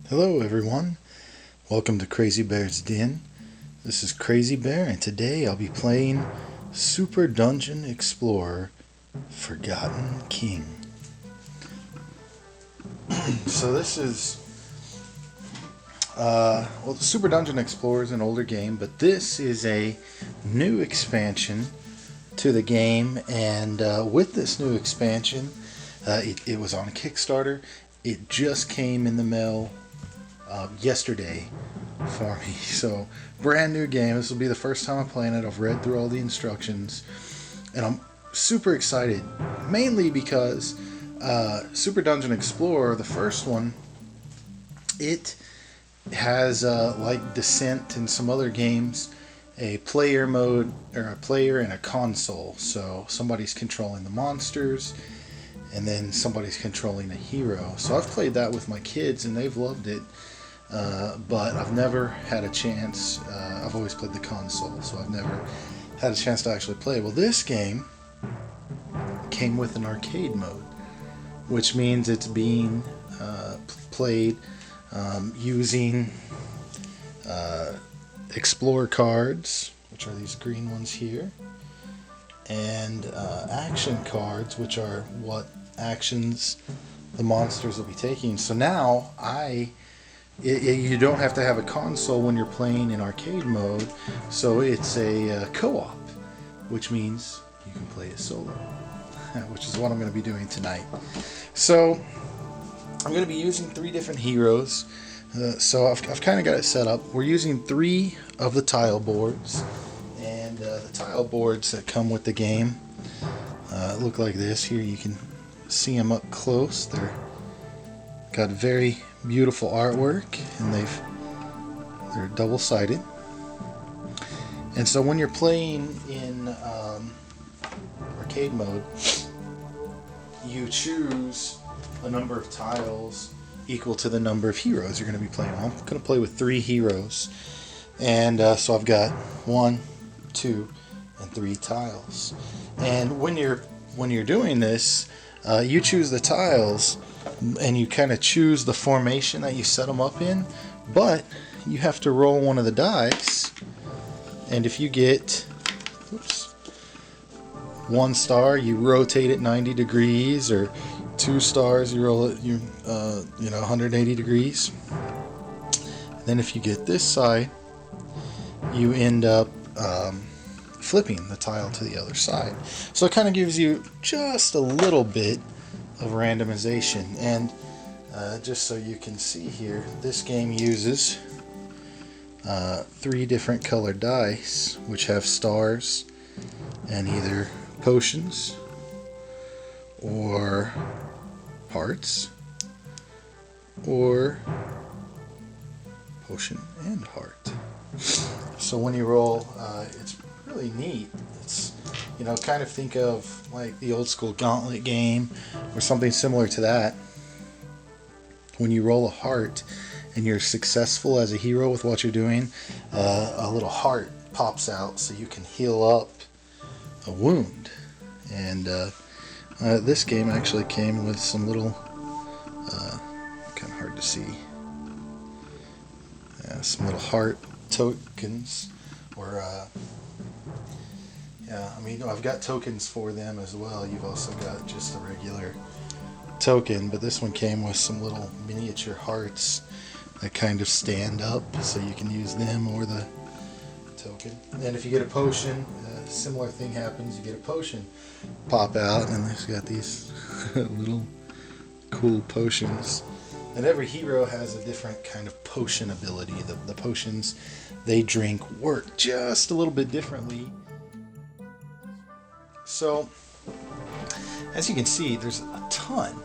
Hello everyone, welcome to Crazybear's Den. This is Crazybear, and today I'll be playing Super Dungeon Explorer Forgotten King. So this is, the Super Dungeon Explorer is an older game, but this is a new expansion to the game, and with this new expansion, it was on a Kickstarter. It just came in the mail yesterday for me. So, brand new game. This will be the first time I'm playing it. I've read through all the instructions, and I'm super excited, mainly because Super Dungeon Explorer, the first one, it has like Descent and some other games, a player mode, or a player and a console. So somebody's controlling the monsters and then somebody's controlling the hero. So I've played that with my kids and they've loved it, but I've never had a chance. I've always played the console, so I've never had a chance to actually play. Well, this game came with an arcade mode, which means it's being played using Explore cards, which are these green ones here, and action cards, which are what actions the monsters will be taking. So now you don't have to have a console when you're playing in arcade mode, so it's a co-op, which means you can play it solo, which is what I'm going to be doing tonight. So I'm going to be using 3 different heroes. So I've kind of got it set up. We're using 3 of the tile boards, and the tile boards that come with the game look like this. Here you can see them up close. They're got very beautiful artwork, and they're double-sided. And so when you're playing in arcade mode, you choose a number of tiles equal to the number of heroes you're going to be playing on. I'm going to play with 3 heroes, and so I've got 1, 2, and 3 tiles. And when you're doing this, you choose the tiles, and you kind of choose the formation that you set them up in, but you have to roll one of the dice, and if you get 1 star, you rotate it 90 degrees, or 2 stars, you roll it 180 degrees. And then if you get this side, you end up flipping the tile to the other side. So it kind of gives you just a little bit of randomization. And just so you can see here, this game uses 3 different colored dice, which have stars and either potions or hearts, or potion and heart. So when you roll, it's really neat. It's, kind of think of like the old school Gauntlet game or something similar to that. When you roll a heart and you're successful as a hero with what you're doing, a little heart pops out so you can heal up a wound. And this game actually came with some little, kind of hard to see, some little heart tokens, or I've got tokens for them as well. You've also got just a regular token, but this one came with some little miniature hearts that kind of stand up, so you can use them or the token. And then if you get a potion, a similar thing happens. You get a potion pop out, and it's got these little cool potions. And every hero has a different kind of potion ability. The potions they drink work just a little bit differently. So, as you can see, there's a ton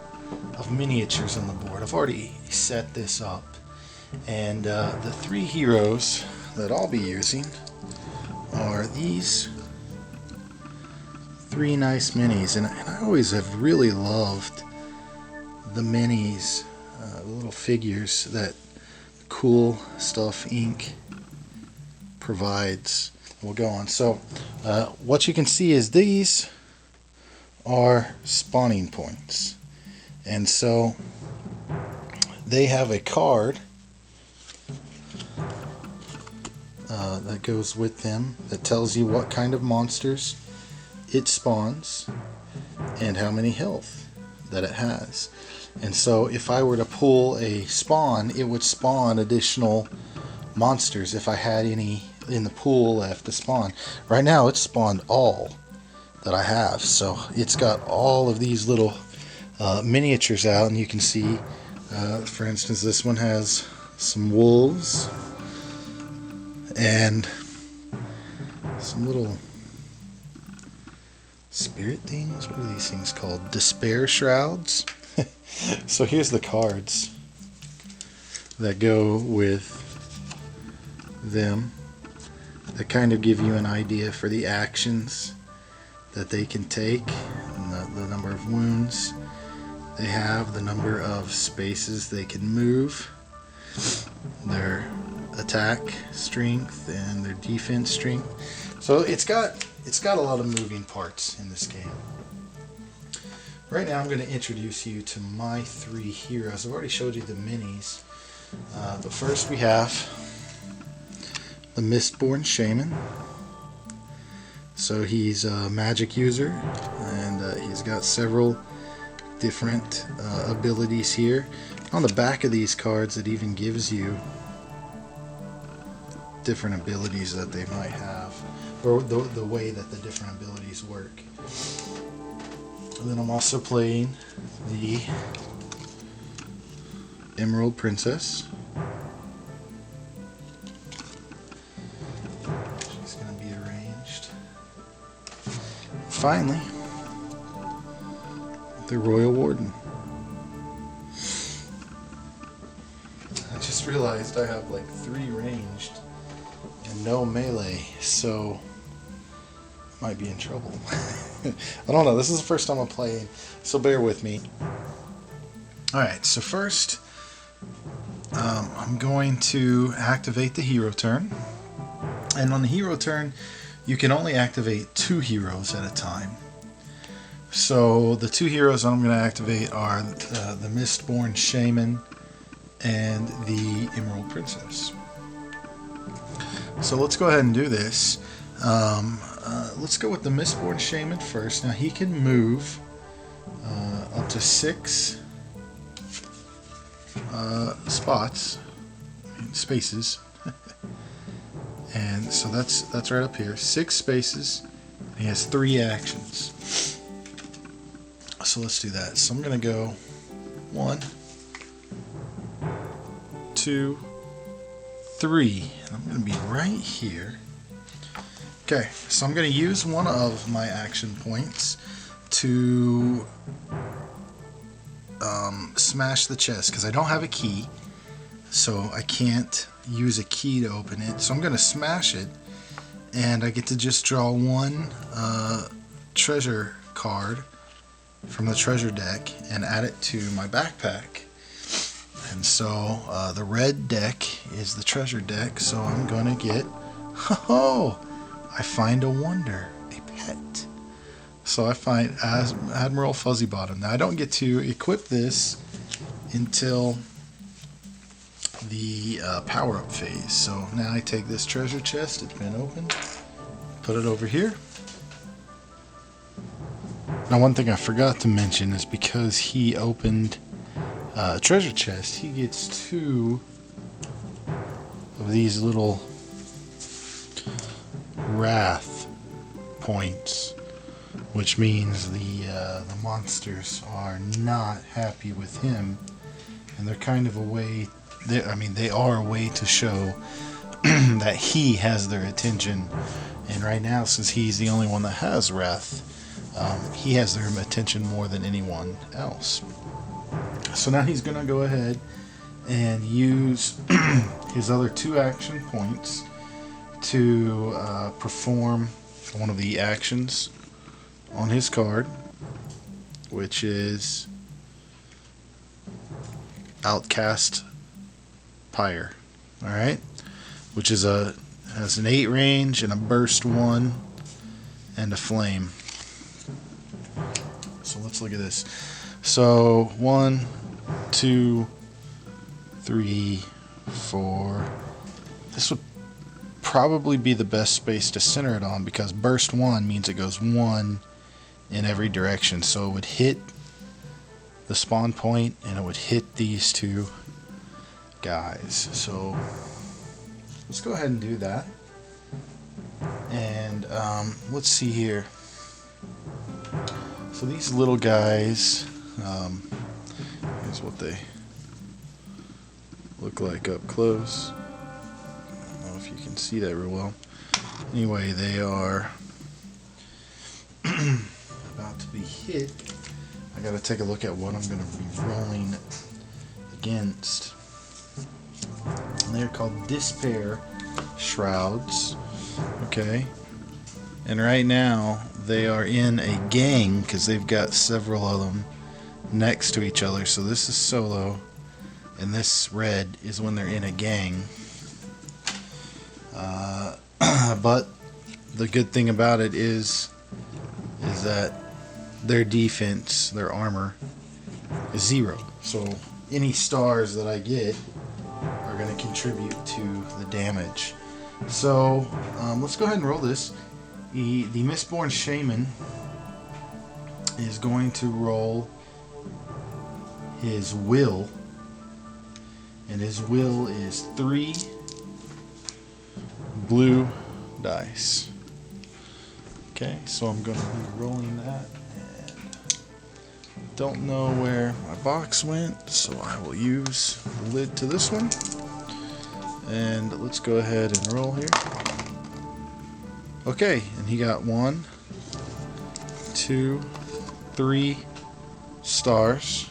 of miniatures on the board. I've already set this up. And the 3 heroes that I'll be using are these 3 nice minis, and I always have really loved the minis, the little figures that Cool Stuff Inc. provides. We'll go on. So what you can see is these are spawning points. And so they have a card that goes with them that tells you what kind of monsters it spawns and how many health that it has. And so if I were to pull a spawn, it would spawn additional monsters if I had any in the pool left to spawn. Right now it's spawned all that I have, so it's got all of these little miniatures out, and you can see for instance this one has some wolves and some little spirit things. What are these things called? Despair shrouds. So here's the cards that go with them that kind of give you an idea for the actions that they can take, and the number of wounds they have, the number of spaces they can move, their attack strength and their defense strength. So it's got a lot of moving parts in this game. Right now I'm going to introduce you to my 3 heroes. I've already showed you the minis, but first we have the Mistborn Shaman. So he's a magic user, and he's got several different abilities here. On the back of these cards it even gives you different abilities that they might have, or the way that the different abilities work. And then I'm also playing the Emerald Princess. She's going to be arranged. Finally, the Royal Warden. I just realized I have like 3 ranged and no melee, so I might be in trouble. I don't know, this is the first time I'm playing, so bear with me. Alright, so first I'm going to activate the hero turn, and on the hero turn you can only activate 2 heroes at a time. So the 2 heroes I'm going to activate are the Mistborn Shaman and the Emerald Princess. So let's go ahead and do this. Let's go with the Mistborn Shaman first. Now he can move up to 6 spaces, and so that's right up here. 6 spaces. He has 3 actions. So let's do that. So I'm gonna go 1, 2, 3, and I'm gonna be right here. Okay, so I'm going to use one of my action points to smash the chest, because I don't have a key, so I can't use a key to open it. So I'm going to smash it, and I get to just draw 1 treasure card from the treasure deck and add it to my backpack. And so the red deck is the treasure deck, so I'm going to get... I find a wonder, a pet. So I find Admiral Fuzzybottom. Now I don't get to equip this until the power-up phase. So now I take this treasure chest, it's been opened, put it over here. Now one thing I forgot to mention is because he opened a treasure chest, he gets 2 of these little wrath points, which means the monsters are not happy with him, and they're kind of a way. They are a way to show that he has their attention. And right now, since he's the only one that has wrath, he has their attention more than anyone else. So now he's going to go ahead and use his other 2 action points to perform one of the actions on his card, which is Outcast Pyre. Alright? Which is has an 8 range and a burst 1 and a flame. let's look at this. So 1, 2, 3, 4. This would probably be the best space to center it on, because burst 1 means it goes 1 in every direction. So it would hit the spawn point and it would hit these two guys. So let's go ahead and do that. And let's see here. So these little guys, here's what they look like up close. I don't know if you can see that real well. Anyway, they are about to be hit. I gotta take a look at what I'm gonna be rolling against. And they're called Despair Shrouds. Okay. And right now they are in a gang because they've got several of them next to each other. So this is solo, and this red is when they're in a gang. But the good thing about it is that their defense, their armor, is 0. So any stars that I get are going to contribute to the damage. So let's go ahead and roll this. The Mistborn Shaman is going to roll his will, and his will is 3 blue dice. Okay, so I'm going to be rolling that, and don't know where my box went, so I will use the lid to this one. And let's go ahead and roll here. Okay, and he got 1, 2, 3 stars.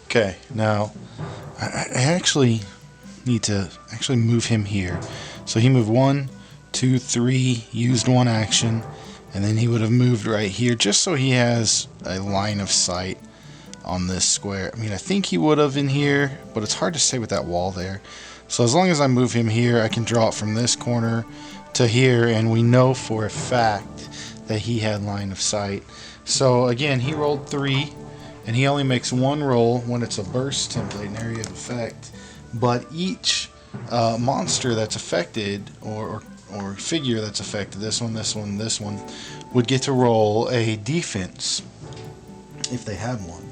Okay, now I actually need to move him here. So he moved 1, 2, 3, used 1 action, and then he would have moved right here just so he has a line of sight on this square. I mean, I think he would have in here, but it's hard to say with that wall there. So as long as I move him here, I can draw it from this corner to here, and we know for a fact that he had line of sight. So again, he rolled 3, and he only makes 1 roll when it's a burst template, an area of effect. But each monster that's affected, or figure that's affected, this one, this one, this one, would get to roll a defense if they had one.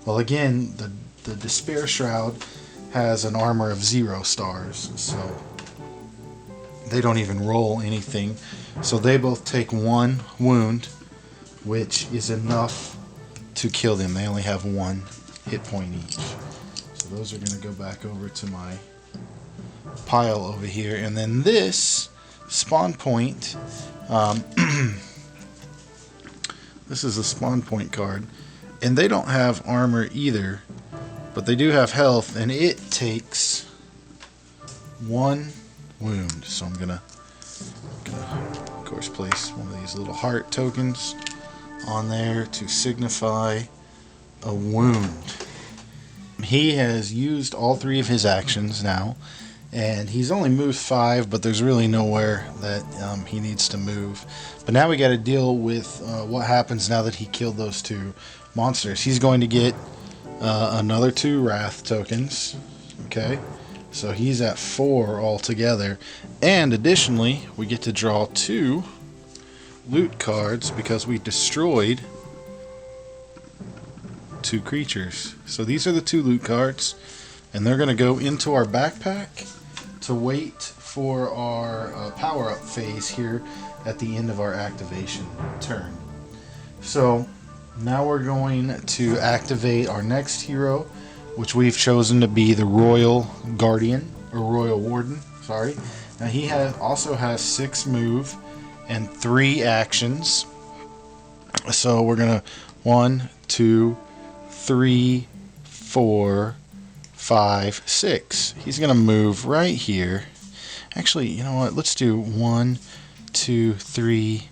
Well, again, the Despair Shroud has an armor of 0 stars, so they don't even roll anything. So they both take 1 wound, which is enough to kill them. They only have 1 hit point each. So those are going to go back over to my pile over here. And then this spawn point, this is a spawn point card. And they don't have armor either, but they do have health, and it takes 1 wound. So I'm gonna of course place one of these little heart tokens on there to signify a wound. He has used all 3 of his actions now, and he's only moved 5, but there's really nowhere that he needs to move. But now we got to deal with what happens now that he killed those 2 monsters. He's going to get another 2 wrath tokens. Okay, so he's at 4 altogether, and additionally we get to draw 2 loot cards because we destroyed 2 creatures. So these are the 2 loot cards, and they're going to go into our backpack to wait for our power-up phase here at the end of our activation turn. So now we're going to activate our next hero, which we've chosen to be the Royal Guardian, or Royal Warden, sorry. Now he also has 6 move and 3 actions. So we're going to 1, 2, 3, 4, 5, 6. He's going to move right here. Actually, you know what? Let's do 1, 2, 3,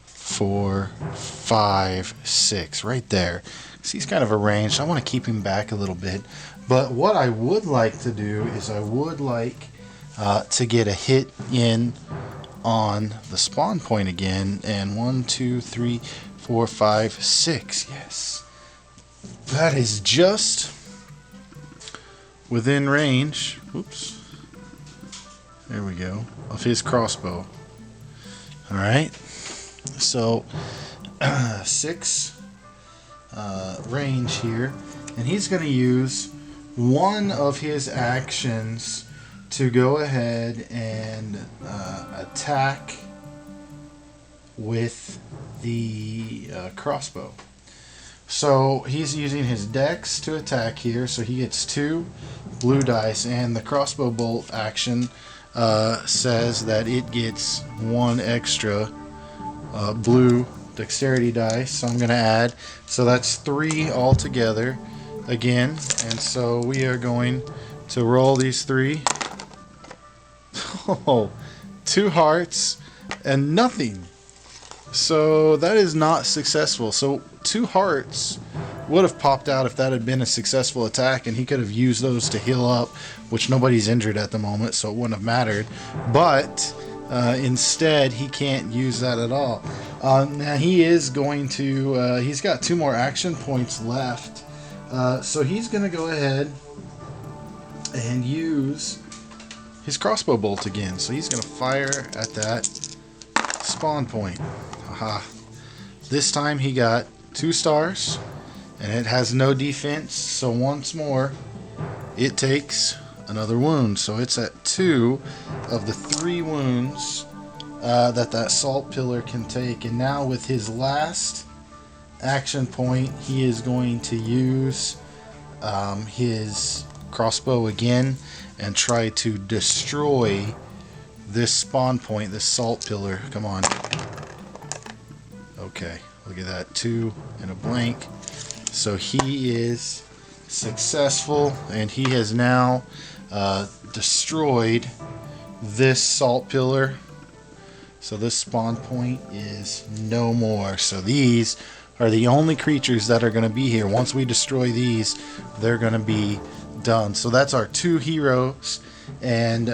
4, 5, 6. Right there. So he's kind of arranged. I want to keep him back a little bit. But what I would like to do is I would like to get a hit in on the spawn point again. And 1, 2, 3, 4, 5, 6. Yes. That is just within range. Oops. There we go. Of his crossbow. Alright. So 6 range here. And he's going to use one of his actions to go ahead and attack with the crossbow. So he's using his dex to attack here, so he gets 2 blue dice, and the crossbow bolt action says that it gets 1 extra blue dexterity dice, so I'm going to add. So that's 3 altogether again, and so we are going to roll these 3. Oh, 2 hearts and nothing. So that is not successful. So 2 hearts would have popped out if that had been a successful attack, and he could have used those to heal up, which nobody's injured at the moment, so it wouldn't have mattered. But instead, he can't use that at all. Now he is going to, he's got 2 more action points left. So he's going to go ahead and use his crossbow bolt again. So he's going to fire at that spawn point. Aha. This time he got 2 stars, and it has no defense, so once more it takes another wound. So it's at 2 of the 3 wounds that salt pillar can take. And now with his last action point, he is going to use his crossbow again and try to destroy this spawn point, this salt pillar. Come on. Okay, look at that, 2 and a blank. So he is successful, and he has now destroyed this salt pillar. So this spawn point is no more. So these are the only creatures that are going to be here. Once we destroy these, they're going to be done. So that's our 2 heroes. And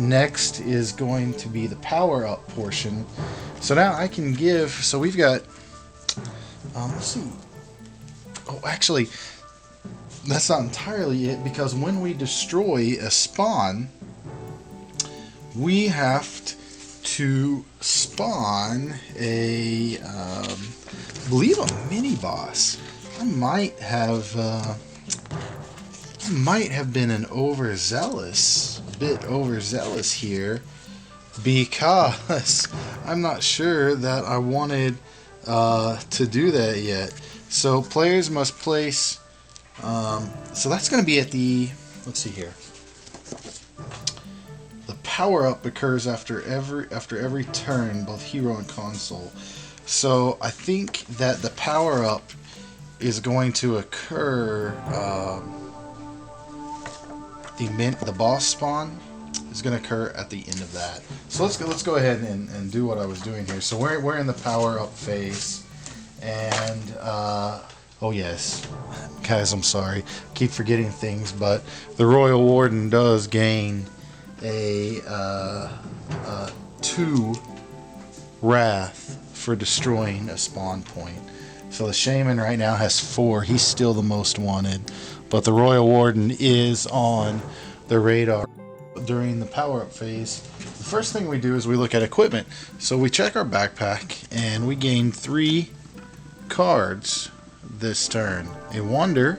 next is going to be the power up portion. So now I can give, so we've got, let's see. Oh, actually, that's not entirely it, because when we destroy a spawn, we have to spawn a, I believe a mini boss. I might have been a bit overzealous here, because I'm not sure that I wanted to do that yet. So players must place, so that's going to be at the, let's see here. The power up occurs after every turn, both hero and console. So I think that the power up is going to occur, the boss spawn is going to occur at the end of that. So let's go ahead and do what I was doing here. So we're in the power up phase, and oh yes, guys, I'm sorry, keep forgetting things, but the Royal Warden does gain a 2 wrath for destroying a spawn point. So the Shaman right now has 4. He's still the most wanted, but the Royal Warden is on the radar. During the power-up phase, the first thing we do is we look at equipment. So we check our backpack, and we gain 3 cards this turn. A Wonder,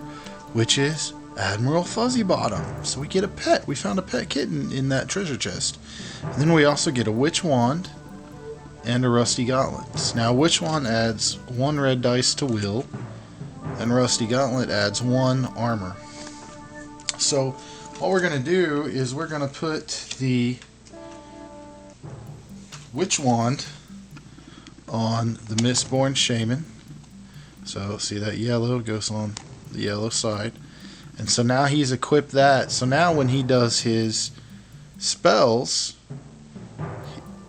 which is Admiral Fuzzybottom. So we get a pet. We found a pet kitten in that treasure chest. And then we also get a Witch Wand and a Rusty Gauntlet. Now Witch Wand adds 1 red dice to will, and Rusty Gauntlet adds 1 armor. So what we're going to do is we're going to put the Witch Wand on the Mistborn Shaman. So see that yellow goes on the yellow side. And so now he's equipped that. So now when he does his spells,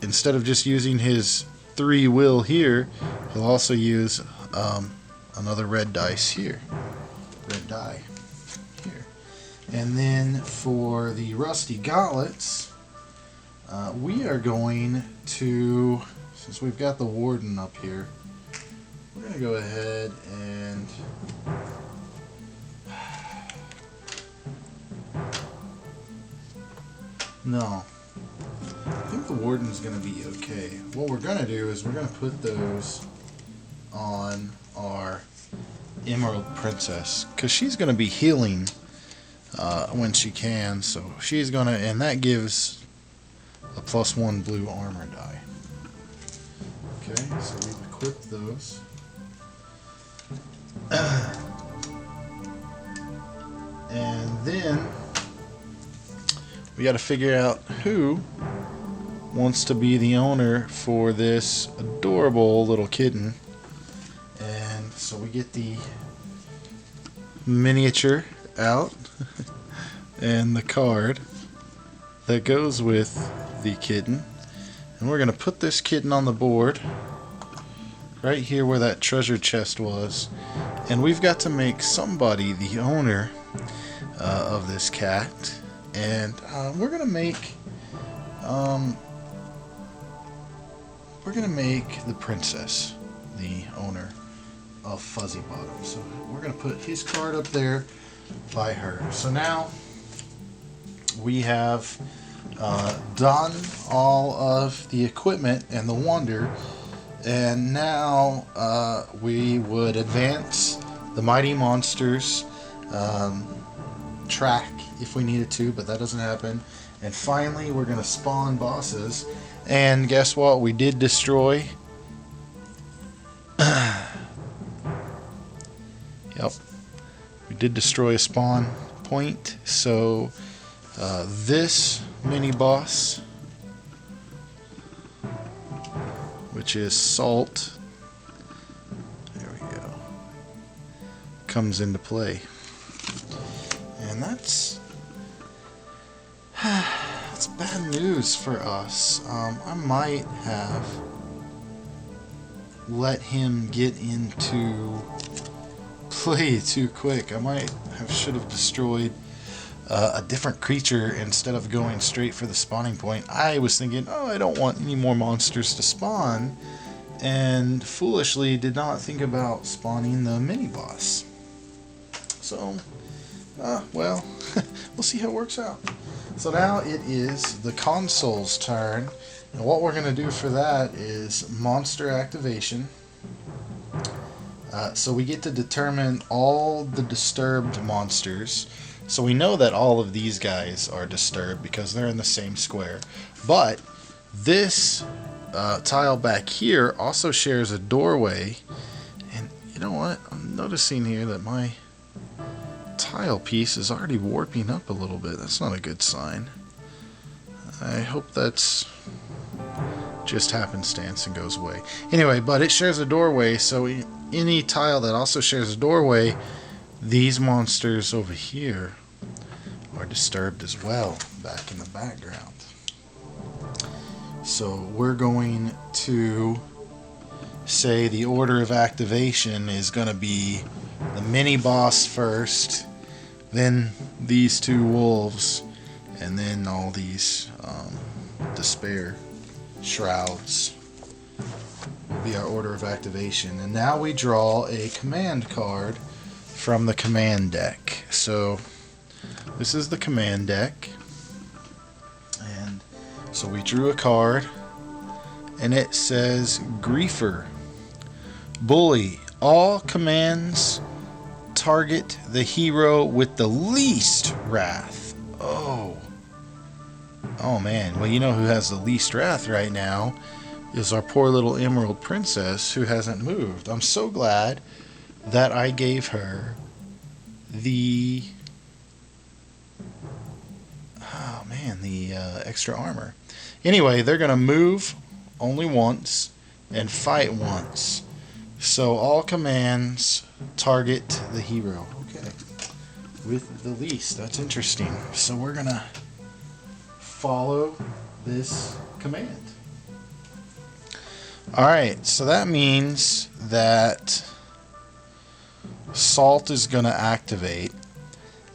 instead of just using his 3 will here, he'll also use another red dice here. Red die here. And then for the Rusty Gauntlets, we are going to, since we've got the warden up here, we're going to go ahead and no, I think the warden's going to be okay. What we're going to do is we're going to put those on our Emerald Princess, because she's going to be healing when she can, so she's going to, and that gives a +1 blue armor die. Okay, so we've equipped those. And then we got to figure out who wants to be the owner for this adorable little kitten. And so we get the miniature out and the card that goes with the kitten. And we're going to put this kitten on the board right here where that treasure chest was. And we've got to make somebody the owner of this cat. And we're going to make the princess the owner of Fuzzy Bottom. So we're going to put his card up there by her. So now we have done all of the equipment and the wonder, and now we would advance the Mighty Monsters track if we needed to, but that doesn't happen. And finally we're going to spawn bosses, and guess what, we did destroy yep, we did destroy a spawn point. So this mini boss, which is Salt, there we go, comes into play. And that's bad news for us. I might have let him get into play too quick. I might have should have destroyed a different creature instead of going straight for the spawning point. I was thinking, oh, I don't want any more monsters to spawn, and foolishly did not think about spawning the mini boss. So well, we'll see how it works out. So now it is the console's turn, and what we're going to do for that is monster activation. So we get to determine all the disturbed monsters. So we know that all of these guys are disturbed because they're in the same square. But this tile back here also shares a doorway. And you know what? I'm noticing here that my tile piece is already warping up a little bit. That's not a good sign. I hope that's just happenstance and goes away. Anyway, but it shares a doorway, so any tile that also shares a doorway, these monsters over here are disturbed as well, back in the background. So we're going to say the order of activation is going to be the mini boss first, then these two wolves, and then all these despair shrouds will be our order of activation. And now we draw a command card from the command deck. So this is the command deck, and so we drew a card, and it says Griefer. Bully. All commands target the hero with the least wrath. Oh man. Well, you know who has the least wrath right now is our poor little Emerald Princess, who hasn't moved. I'm so glad that I gave her the extra armor. Anyway, they're gonna move only once and fight once. So all commands target the hero. Okay. With the least. That's interesting. So we're gonna follow this command. Alright, so that means that Salt is gonna activate.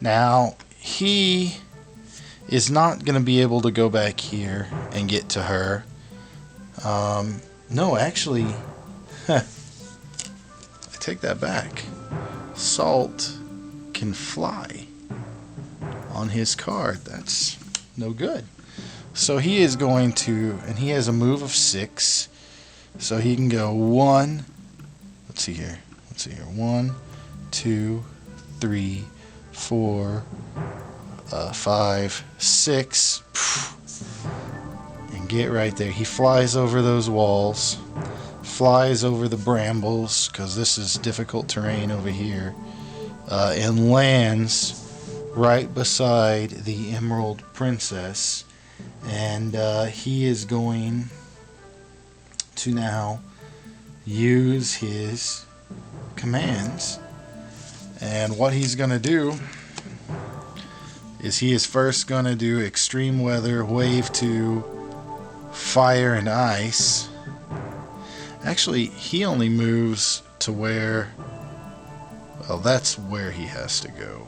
Now he is not going to be able to go back here and get to her. No, actually, I take that back. Salt can fly on his card. That's no good. So he is going to, and he has a move of 6. So he can go 1. Let's see here. 1, 2, 3, 4, 5, 6. And get right there. He flies over those walls. Flies over the brambles, because this is difficult terrain over here. And lands right beside the Emerald Princess. And he is going to now use his commands. And what he's going to do is he is first going to do extreme weather, wave 2, fire and ice. Actually, he only moves to where, well, that's where he has to go.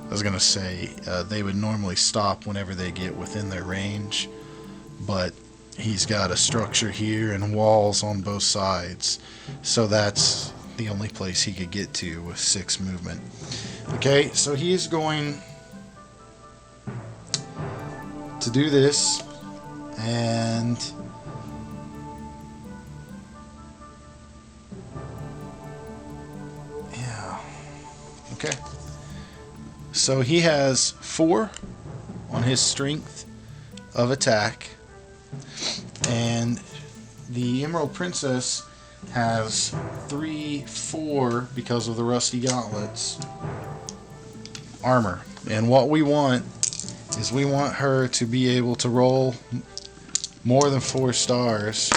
I was going to say they would normally stop whenever they get within their range, but he's got a structure here and walls on both sides, so that's the only place he could get to with 6 movement. Okay, so he's going to do this, and yeah, okay. So he has 4 on his strength of attack, and the Emerald Princess has 3, 4 because of the rusty gauntlets armor. And what we want is we want her to be able to roll more than 4 stars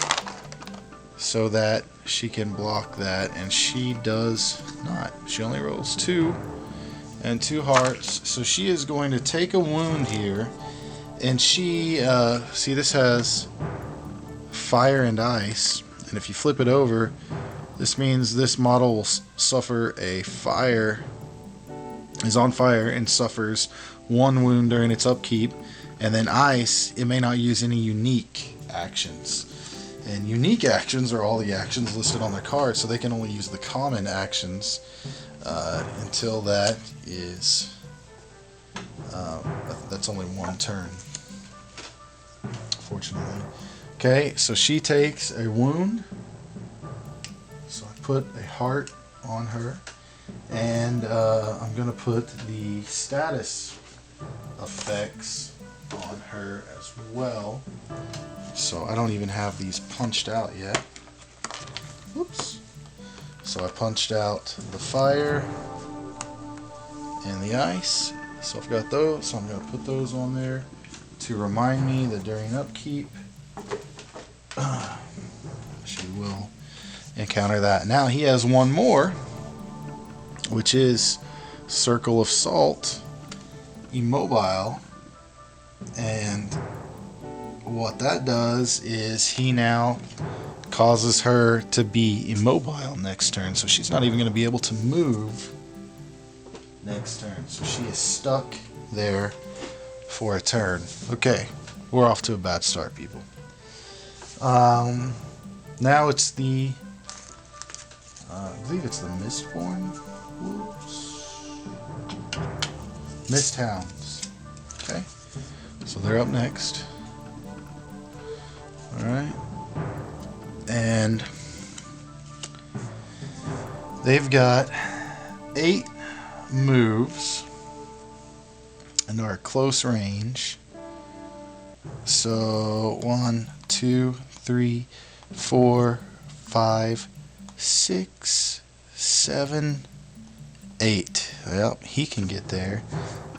so that she can block that, and she does not. She only rolls 2 and 2 hearts, so she is going to take a wound here. And she see, this has fire and ice, and if you flip it over, this means this model will suffer a fire, is on fire and suffers 1 wound during its upkeep. And then ice, it may not use any unique actions, and unique actions are all the actions listed on their card, so they can only use the common actions until that is that's only 1 turn, fortunately. Okay, so she takes a wound, so I put a heart on her, and I'm going to put the status effects on her as well. So I don't even have these punched out yet. Oops. So I punched out the fire and the ice. So I've got those, so I'm going to put those on there to remind me that during upkeep she will encounter that. Now he has 1 more, which is Circle of Salt, Immobile, and what that does is he now causes her to be immobile next turn, so she's not even going to be able to move next turn, so she is stuck there for a turn. Okay, we're off to a bad start, people. Now it's the I believe it's the Mistborn. Mist Hounds. Okay, so they're up next. Alright, and they've got 8 moves and are close range. So 1, 2, 3, 4, 5, 6, 7, 8. Yep, he can get there.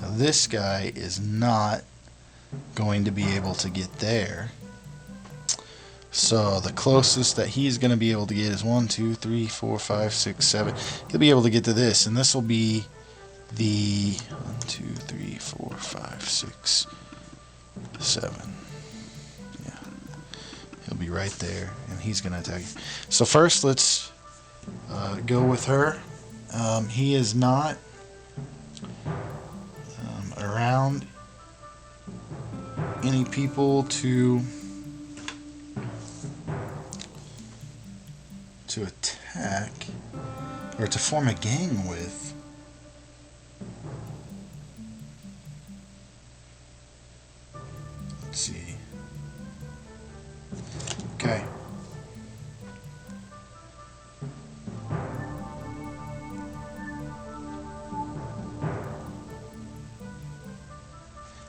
Now this guy is not going to be able to get there. So the closest that he's going to be able to get is 1, 2, 3, 4, 5, 6, 7. He'll be able to get to this, and this will be the 1, 2, 3, 4, 5, 6, 7. Yeah, he'll be right there, and he's going to attack you. So first, let's go with her. He is not around any people to attack or to form a gang with. Let's see. Okay.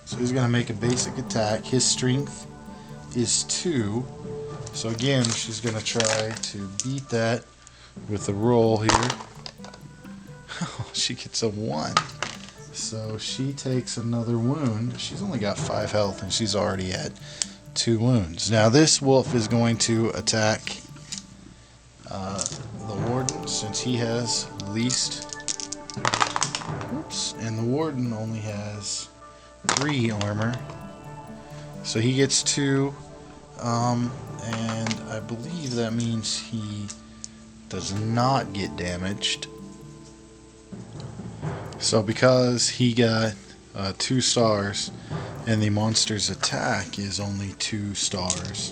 So he's going to make a basic attack. His strength is 2. So again, she's going to try to beat that with a roll here. She gets a 1. So she takes another wound. She's only got 5 health and she's already at 2 wounds. Now this wolf is going to attack the warden since he has least. Oops. And the warden only has 3 armor. So he gets 2. And I believe that means he does not get damaged. So because he got 2 stars and the monster's attack is only 2 stars,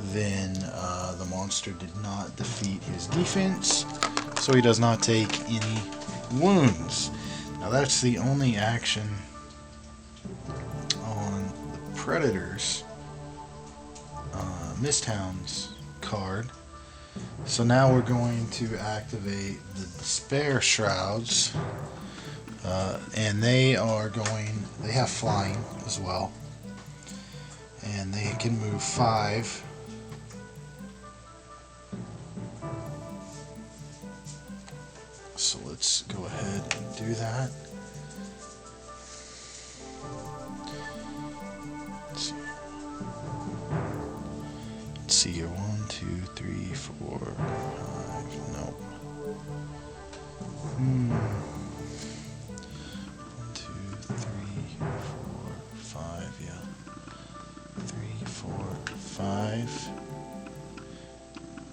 then the monster did not defeat his defense, so he does not take any wounds. Now that's the only action on the Predator's Misthound's card. So now we're going to activate the Despair Shrouds, and they have flying as well, and they can move 5. So let's go ahead and do that. Let's see here. 1, 2, 3, 4, 5. Nope. 1, 2, 3, 4, 5. Yeah. 3, 4, 5.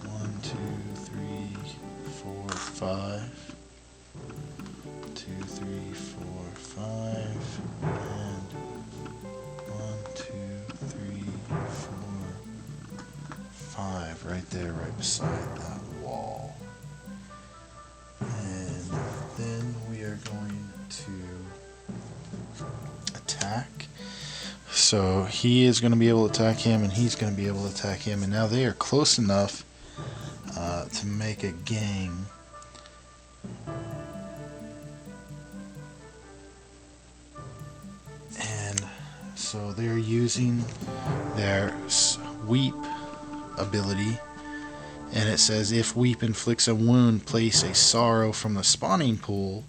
1, 2, 3, 4, 5. 2, 3, 4, 5. And 1, 2, 3, 4. 5 right there, right beside that wall. And then we are going to attack. So he is going to be able to attack him, and he's going to be able to attack him. And now they are close enough to make a gang. And so they're using their sweep ability, and it says if Weep inflicts a wound, place a sorrow from the spawning pool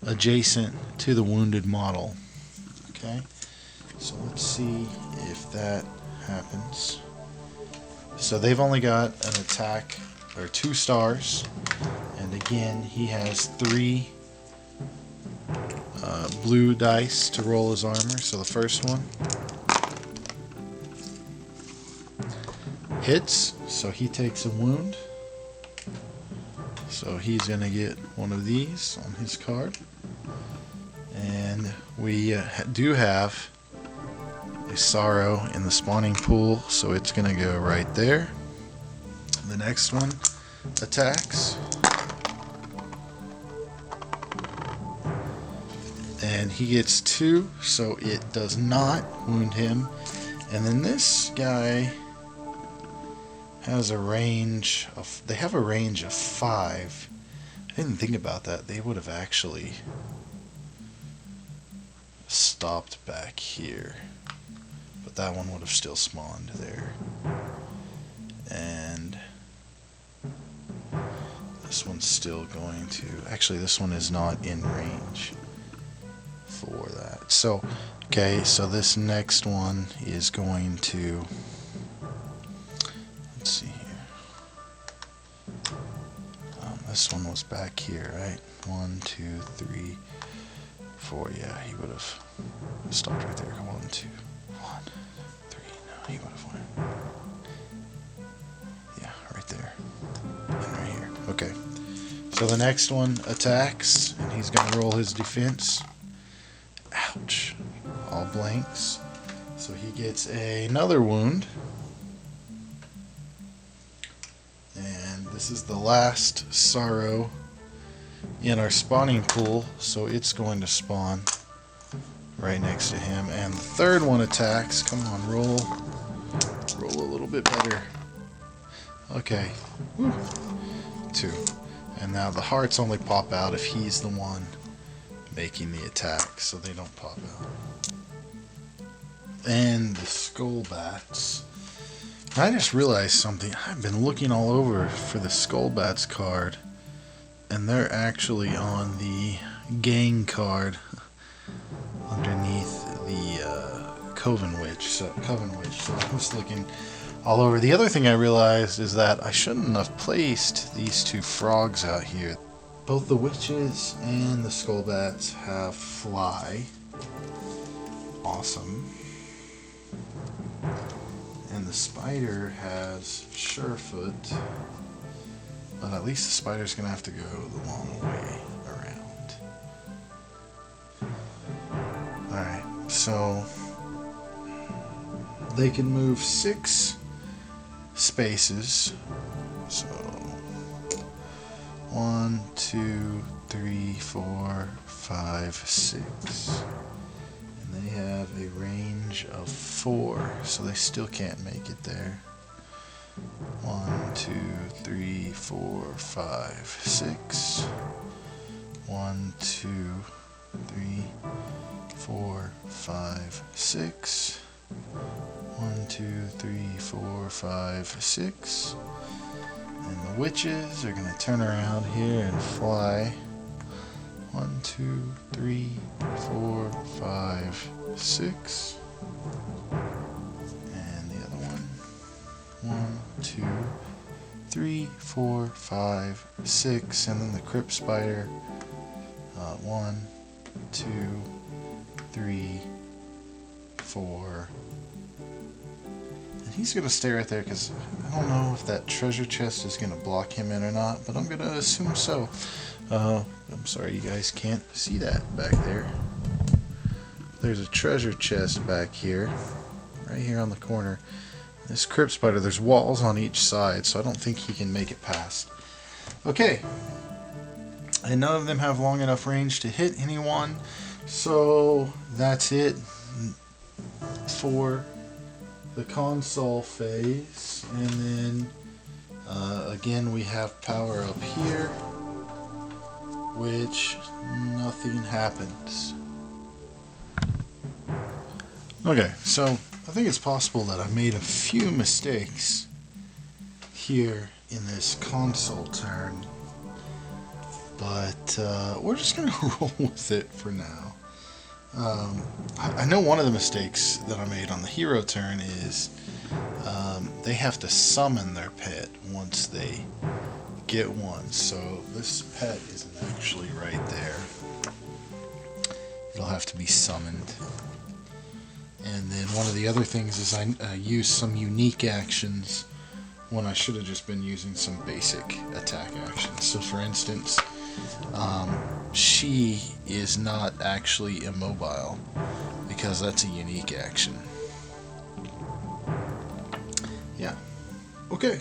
adjacent to the wounded model. Okay, so let's see if that happens. So they've only got an attack or 2 stars, and again he has 3 blue dice to roll his armor. So the first one hits, so he takes a wound. So he's going to get one of these on his card. And we do have a sorrow in the spawning pool, so it's going to go right there. The next one attacks. And he gets 2, so it does not wound him. And then this guy has a range of, they have a range of 5. I didn't think about that. They would have actually stopped back here, but that one would have still spawned there. And this one's still going to, actually this one is not in range for that. So okay, so this next one is going to, let's see here. This one was back here, right? 1, 2, 3, 4. Yeah, he would have stopped right there. 1, 2, 1, 3. No, he would have went. Yeah, right there. And right here. Okay. So the next one attacks, and he's going to roll his defense. Ouch. All blanks. So he gets another wound. And this is the last sorrow in our spawning pool, so it's going to spawn right next to him. And the third one attacks. Come on, roll. Roll a little bit better. Okay. Woo. 2. And now the hearts only pop out if he's the one making the attack, so they don't pop out. And the skull bats. I just realized something. I've been looking all over for the skull bats card, and they're actually on the gang card underneath the Coven Witch. So I was looking all over. The other thing I realized is that I shouldn't have placed these 2 frogs out here. Both the witches and the skull bats have fly. Awesome. And the spider has surefoot, but at least the spider's gonna have to go the long way around. Alright, so they can move 6 spaces. So 1, 2, 3, 4, 5, 6. And they have a range of 4, so they still can't make it there. 1, 2, 3, 4, 5, 6. 1, 2, 3, 4, 5, 6. 1, 2, 3, 4, 5, 6. And the witches are going to turn around here and fly. 1, 2, 3, 4, 5, 6. And the other one. 1, 2, 3, 4, 5, 6. And then the crypt spider. 1, 2, 3, 4. And he's going to stay right there because I don't know if that treasure chest is going to block him in or not, but I'm going to assume so. I'm sorry you guys can't see that back there. There's a treasure chest back here, right here on the corner. This crypt spider, there's walls on each side, so I don't think he can make it past. Okay, and none of them have long enough range to hit anyone, so that's it for the console phase. And then again we have power up here, which nothing happens. Okay, so I think it's possible that I made a few mistakes here in this console turn, but we're just going to roll with it for now. I know one of the mistakes that I made on the hero turn is they have to summon their pet once they get one, so this pet isn't actually right there. It'll have to be summoned. And then one of the other things is I used some unique actions when I should have just been using some basic attack actions. So for instance, she is not actually immobile because that's a unique action. Yeah. Okay.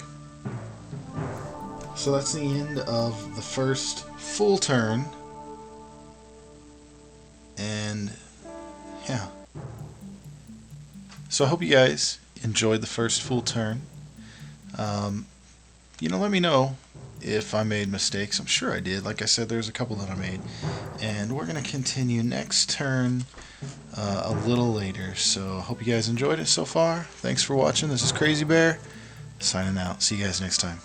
So that's the end of the first full turn. And yeah. So I hope you guys enjoyed the first full turn. Let me know if I made mistakes. I'm sure I did. Like I said, there's a couple that I made. And we're going to continue next turn a little later. So I hope you guys enjoyed it so far. Thanks for watching. This is Crazybear, signing out. See you guys next time.